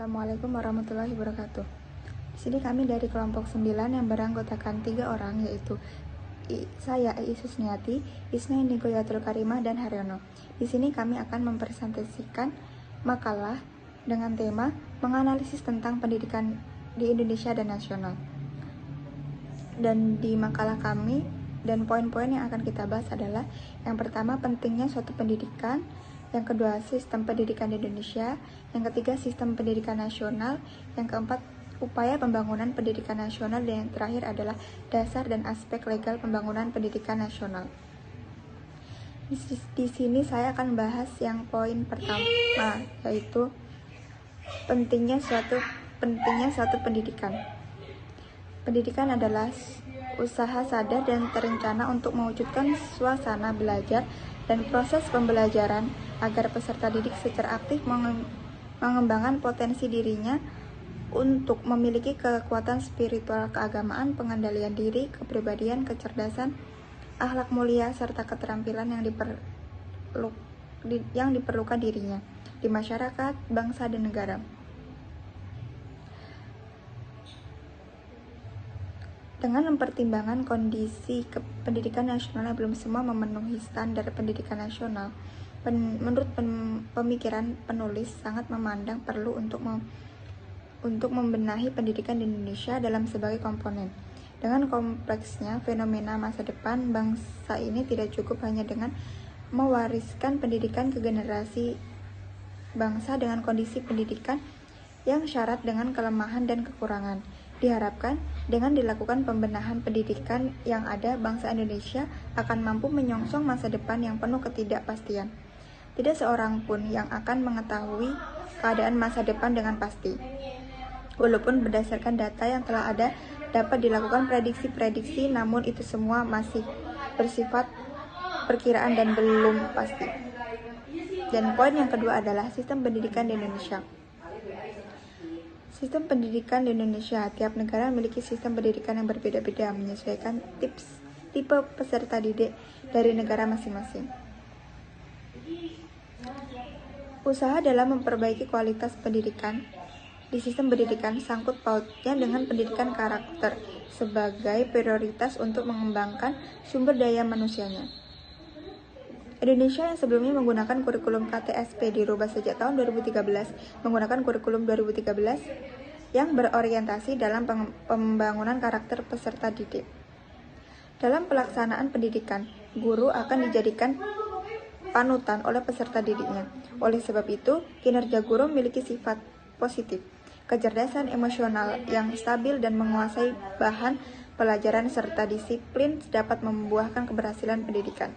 Assalamualaikum warahmatullahi wabarakatuh. Di sini kami dari kelompok 9 yang beranggotakan 3 orang, yaitu saya, Ai Susniati, Isna Indigoyatul Karimah, dan Haryono. Di sini kami akan mempresentasikan makalah dengan tema menganalisis tentang pendidikan di Indonesia dan nasional. Dan di makalah kami dan poin-poin yang akan kita bahas adalah: yang pertama, pentingnya suatu pendidikan; yang kedua, sistem pendidikan di Indonesia; yang ketiga, sistem pendidikan nasional; yang keempat, upaya pembangunan pendidikan nasional; dan yang terakhir adalah dasar dan aspek legal pembangunan pendidikan nasional. Di sini saya akan bahas yang poin pertama, yaitu pentingnya suatu pendidikan. Pendidikan adalah usaha sadar dan terencana untuk mewujudkan suasana belajar dan proses pembelajaran agar peserta didik secara aktif mengembangkan potensi dirinya untuk memiliki kekuatan spiritual, keagamaan, pengendalian diri, kepribadian, kecerdasan, akhlak mulia, serta keterampilan yang diperlukan dirinya di masyarakat, bangsa, dan negara. Dengan mempertimbangkan kondisi pendidikan nasional yang belum semua memenuhi standar pendidikan nasional, menurut pemikiran penulis sangat memandang perlu untuk membenahi pendidikan di Indonesia dalam sebagai komponen. Dengan kompleksnya fenomena masa depan bangsa ini, tidak cukup hanya dengan mewariskan pendidikan ke generasi bangsa dengan kondisi pendidikan yang syarat dengan kelemahan dan kekurangan. Diharapkan dengan dilakukan pembenahan pendidikan yang ada, bangsa Indonesia akan mampu menyongsong masa depan yang penuh ketidakpastian. Tidak seorang pun yang akan mengetahui keadaan masa depan dengan pasti. Walaupun berdasarkan data yang telah ada dapat dilakukan prediksi-prediksi, namun itu semua masih bersifat perkiraan dan belum pasti. Dan poin yang kedua adalah sistem pendidikan di Indonesia. Sistem pendidikan di Indonesia, tiap negara memiliki sistem pendidikan yang berbeda-beda menyesuaikan tipe peserta didik dari negara masing-masing. Usaha dalam memperbaiki kualitas pendidikan di sistem pendidikan sangkut pautnya dengan pendidikan karakter sebagai prioritas untuk mengembangkan sumber daya manusianya. Indonesia yang sebelumnya menggunakan kurikulum KTSP dirubah sejak tahun 2013 menggunakan kurikulum 2013 yang berorientasi dalam pembangunan karakter peserta didik. Dalam pelaksanaan pendidikan, guru akan dijadikan panutan oleh peserta didiknya. Oleh sebab itu, kinerja guru memiliki sifat positif, kecerdasan emosional yang stabil, dan menguasai bahan pelajaran serta disiplin dapat membuahkan keberhasilan pendidikan.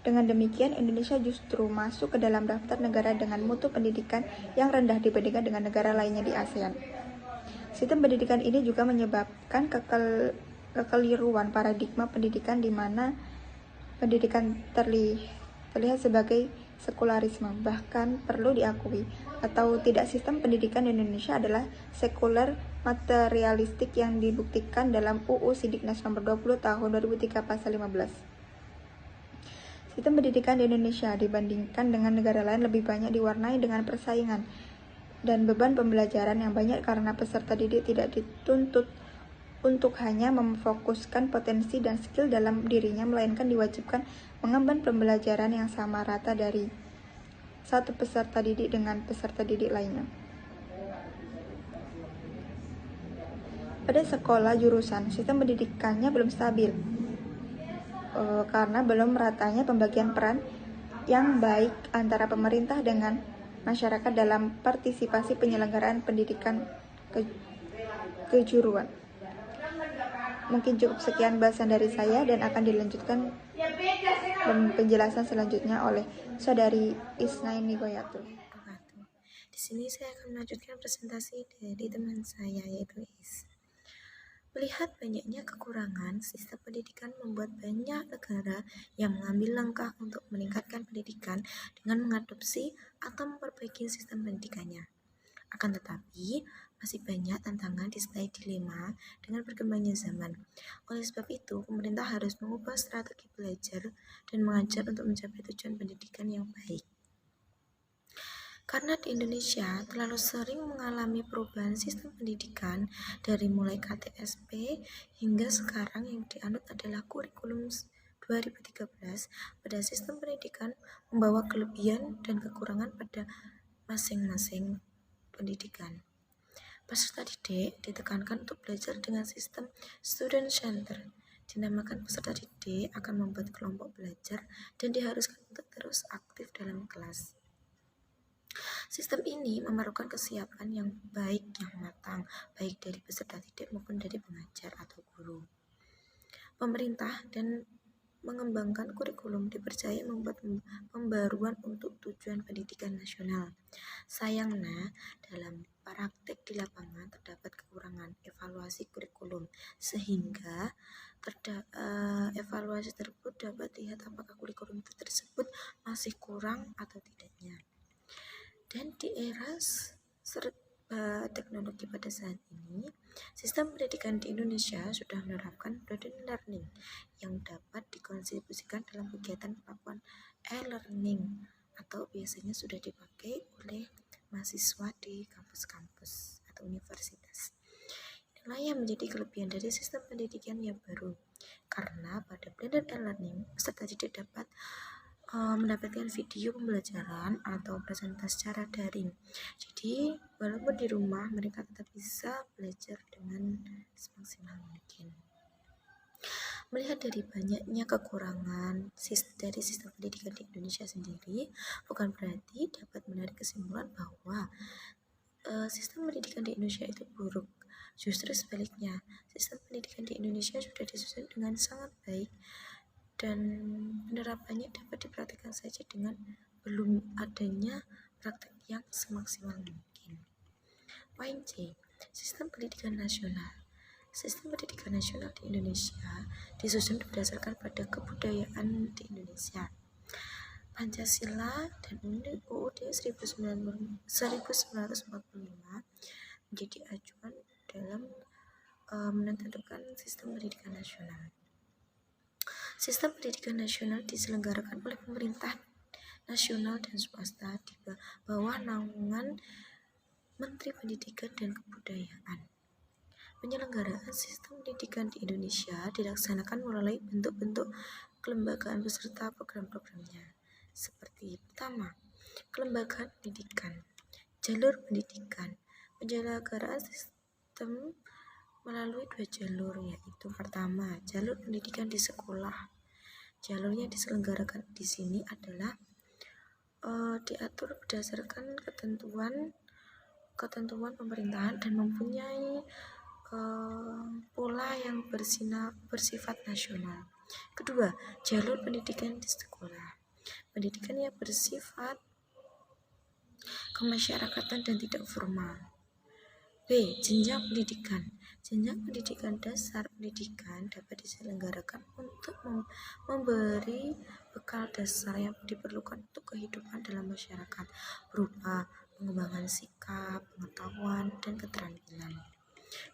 Dengan demikian, Indonesia justru masuk ke dalam daftar negara dengan mutu pendidikan yang rendah dibandingkan dengan negara lainnya di ASEAN. Sistem pendidikan ini juga menyebabkan kekeliruan paradigma pendidikan, di mana pendidikan terlihat sebagai sekularisme. Bahkan perlu diakui atau tidak, sistem pendidikan di Indonesia adalah sekuler materialistik yang dibuktikan dalam UU Sidiknas nomor 20 tahun 2003 pasal 15. Sistem pendidikan di Indonesia dibandingkan dengan negara lain lebih banyak diwarnai dengan persaingan dan beban pembelajaran yang banyak karena peserta didik tidak dituntut untuk hanya memfokuskan potensi dan skill dalam dirinya, melainkan diwajibkan mengemban pembelajaran yang sama rata dari satu peserta didik dengan peserta didik lainnya. Pada sekolah jurusan, sistem pendidikannya belum stabil karena belum meratanya pembagian peran yang baik antara pemerintah dengan masyarakat dalam partisipasi penyelenggaraan pendidikan kejuruan. Mungkin cukup sekian bahasan dari saya, dan akan dilanjutkan penjelasan selanjutnya oleh Saudari Isna Indigoyatul. Di sini saya akan melanjutkan presentasi dari teman saya, yaitu Is. Melihat banyaknya kekurangan sistem pendidikan membuat banyak negara yang mengambil langkah untuk meningkatkan pendidikan dengan mengadopsi atau memperbaiki sistem pendidikannya. Akan tetapi, masih banyak tantangan disertai dilema dengan berkembangnya zaman. Oleh sebab itu, pemerintah harus mengubah strategi belajar dan mengajar untuk mencapai tujuan pendidikan yang baik. Karena di Indonesia terlalu sering mengalami perubahan sistem pendidikan dari mulai KTSP hingga sekarang yang dianut adalah kurikulum 2013, pada sistem pendidikan membawa kelebihan dan kekurangan pada masing-masing pendidikan. Peserta didik ditekankan untuk belajar dengan sistem student center. Dinamakan peserta didik akan membuat kelompok belajar dan diharuskan untuk terus aktif dalam kelas. Sistem ini memerlukan kesiapan yang matang, baik dari peserta didik maupun dari pengajar atau guru. Pemerintah dan mengembangkan kurikulum dipercaya membuat pembaruan untuk tujuan pendidikan nasional. Sayangnya, dalam praktek di lapangan terdapat kekurangan evaluasi kurikulum, sehingga evaluasi tersebut dapat lihat apakah kurikulum tersebut masih kurang atau tidaknya. Dan di era serba teknologi pada saat ini, sistem pendidikan di Indonesia sudah menerapkan blended learning yang dapat dikontribusikan dalam kegiatan pelaporan e-learning atau biasanya sudah dipakai oleh mahasiswa di kampus-kampus atau universitas. Inilah yang menjadi kelebihan dari sistem pendidikan yang baru, karena pada blended e-learning peserta didik dapat mendapatkan video pembelajaran atau presentasi secara daring. Jadi walaupun di rumah mereka tetap bisa belajar dengan semaksimal mungkin. Melihat dari banyaknya kekurangan dari sistem pendidikan di Indonesia sendiri, bukan berarti dapat menarik kesimpulan bahwa sistem pendidikan di Indonesia itu buruk. Justru sebaliknya, sistem pendidikan di Indonesia sudah disusun dengan sangat baik dan penerapannya dapat diperhatikan saja dengan belum adanya praktek yang semaksimal mungkin. Poin C, sistem pendidikan nasional. Sistem pendidikan nasional di Indonesia disusun berdasarkan pada kebudayaan di Indonesia. Pancasila dan UUD 1945 menjadi acuan dalam menentukan sistem pendidikan nasional. Sistem pendidikan nasional diselenggarakan oleh pemerintah nasional dan swasta di bawah naungan Menteri Pendidikan dan Kebudayaan. Penyelenggaraan sistem pendidikan di Indonesia dilaksanakan melalui bentuk-bentuk kelembagaan beserta program-programnya. Seperti pertama, kelembagaan pendidikan, jalur pendidikan. Penyelenggaraan sistem melalui dua jalur, yaitu pertama, jalur pendidikan di sekolah. Jalurnya diselenggarakan di sini adalah diatur berdasarkan ketentuan pemerintahan dan mempunyai pola yang bersifat nasional. Kedua, jalur pendidikan di sekolah. Pendidikan yang bersifat kemasyarakatan dan tidak formal. B. Jenjang pendidikan. Jenjang pendidikan dasar pendidikan dapat diselenggarakan untuk memberi bekal dasar yang diperlukan untuk kehidupan dalam masyarakat, berupa pengembangan sikap, pengetahuan, dan keterampilan.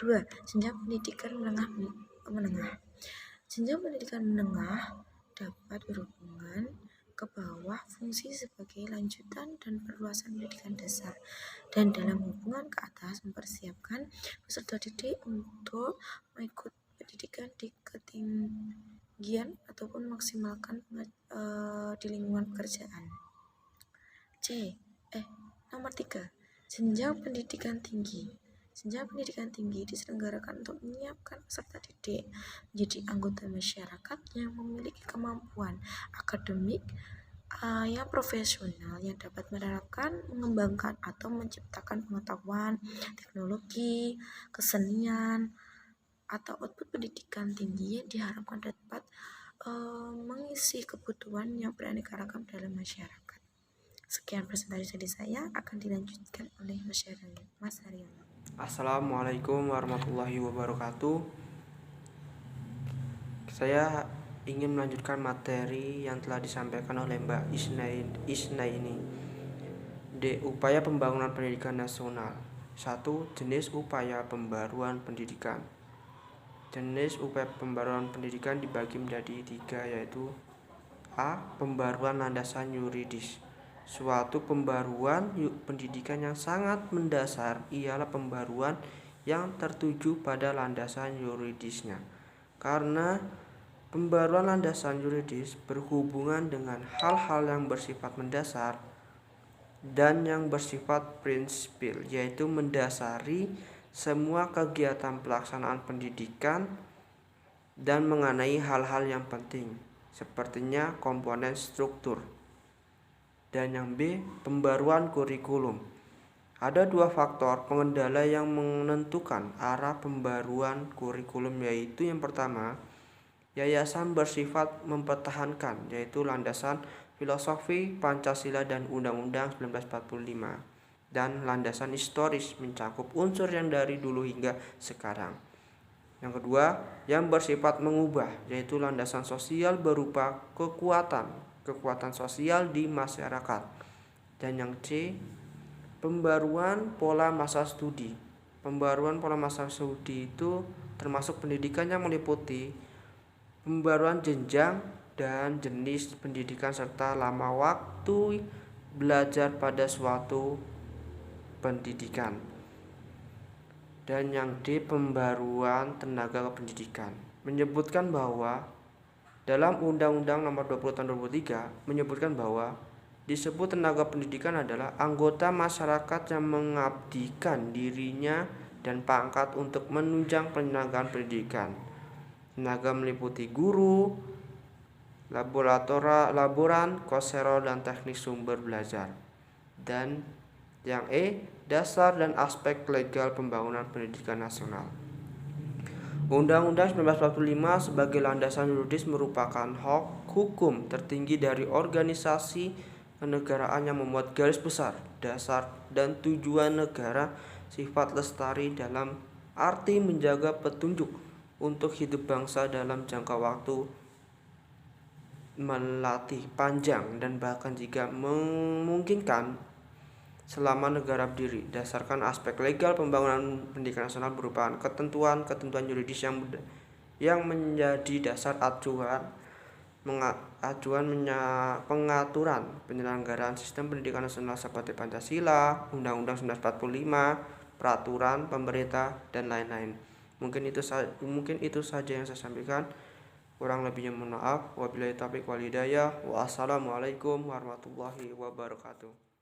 2. Jenjang pendidikan menengah. Jenjang pendidikan menengah dapat berhubungan ke bawah fungsi sebagai lanjutan dan perluasan pendidikan dasar, dan dalam hubungan ke atas mempersiapkan peserta didik untuk mengikuti pendidikan di ketinggian ataupun maksimalkan di lingkungan pekerjaan. Nomor 3, jenjang pendidikan tinggi. Jenjang pendidikan tinggi diselenggarakan untuk menyiapkan peserta didik menjadi anggota masyarakat yang memiliki kemampuan akademik yang profesional, yang dapat menerapkan, mengembangkan, atau menciptakan pengetahuan, teknologi, kesenian, atau output pendidikan tinggi yang diharapkan dapat mengisi kebutuhan yang beraneka ragam dalam masyarakat. Sekian presentasi dari saya, akan dilanjutkan oleh Mas Haryono. Assalamualaikum warahmatullahi wabarakatuh. Saya ingin melanjutkan materi yang telah disampaikan oleh Mbak Isna ini. D. Upaya pembangunan pendidikan nasional. 1. Jenis upaya pembaruan pendidikan. Jenis upaya pembaruan pendidikan dibagi menjadi 3, yaitu A. Pembaruan landasan yuridis. Suatu pembaruan pendidikan yang sangat mendasar ialah pembaruan yang tertuju pada landasan yuridisnya. Karena pembaruan landasan yuridis berhubungan dengan hal-hal yang bersifat mendasar dan yang bersifat prinsipil, yaitu mendasari semua kegiatan pelaksanaan pendidikan dan mengenai hal-hal yang penting, sepertinya komponen struktur. Dan yang B, pembaruan kurikulum. Ada dua faktor pengendala yang menentukan arah pembaruan kurikulum, yaitu yang pertama, yayasan bersifat mempertahankan, yaitu landasan filosofi Pancasila dan Undang-Undang 1945, dan landasan historis mencakup unsur yang dari dulu hingga sekarang. Yang kedua, yang bersifat mengubah, yaitu landasan sosial berupa kekuatan sosial di masyarakat. Dan yang C, pembaruan pola masa studi. Pembaruan pola masa studi itu termasuk pendidikan yang meliputi pembaruan jenjang dan jenis pendidikan serta lama waktu belajar pada suatu pendidikan. Dan yang D, pembaruan tenaga kependidikan, menyebutkan bahwa dalam Undang-Undang Nomor 20 Tahun 2003 menyebutkan bahwa disebut tenaga pendidikan adalah anggota masyarakat yang mengabdikan dirinya dan pangkat untuk menunjang penyelenggaraan pendidikan. Tenaga meliputi guru, laboran, konselor, dan teknik sumber belajar. Dan yang E, dasar dan aspek legal pembangunan pendidikan nasional. Undang-Undang 1945 sebagai landasan yuridis merupakan hukum tertinggi dari organisasi kenegaraan yang memuat garis besar, dasar, dan tujuan negara, sifat lestari dalam arti menjaga petunjuk untuk hidup bangsa dalam jangka waktu melatih panjang dan bahkan jika memungkinkan selama negara berdiri. Dasarkan aspek legal pembangunan pendidikan nasional berupa ketentuan yuridis yang menjadi dasar pengaturan penyelenggaraan sistem pendidikan nasional seperti Pancasila, Undang-Undang 1945, peraturan pemerintah, dan lain-lain. Mungkin itu saja yang saya sampaikan. Kurang lebihnya mohon maaf. Wabillahi taufiq wal hidayah. Wassalamualaikum warahmatullahi wabarakatuh.